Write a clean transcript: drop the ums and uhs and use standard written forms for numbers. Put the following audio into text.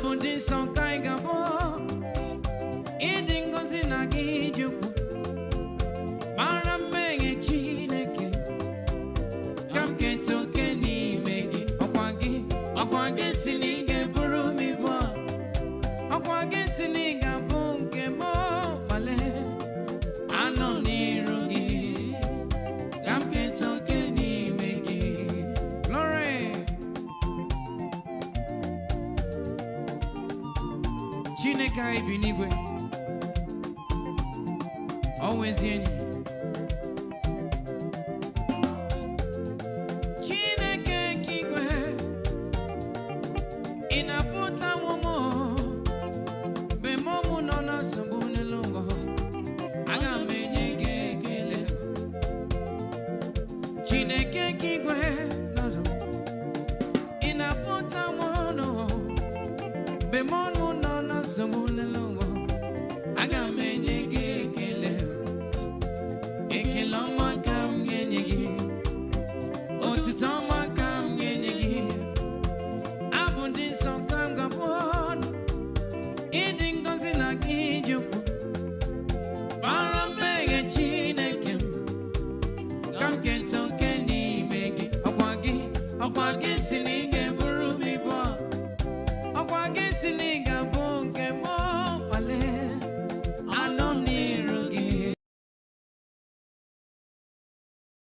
Abundi sonkai gabo idingozi nagi juku maramenge chineke kamke toke ni megi okwagi sininge burumi bo okwagi sininga bunke mo male ano ni rugi kamke toke ni megi glory Chineke ibi n'igwe always enyi Chineke kigwe inaputa womo be momu nona sumbune lungo aga menye gekele Chineke kigwe nado inaputa wono be momu nona sumbune lungo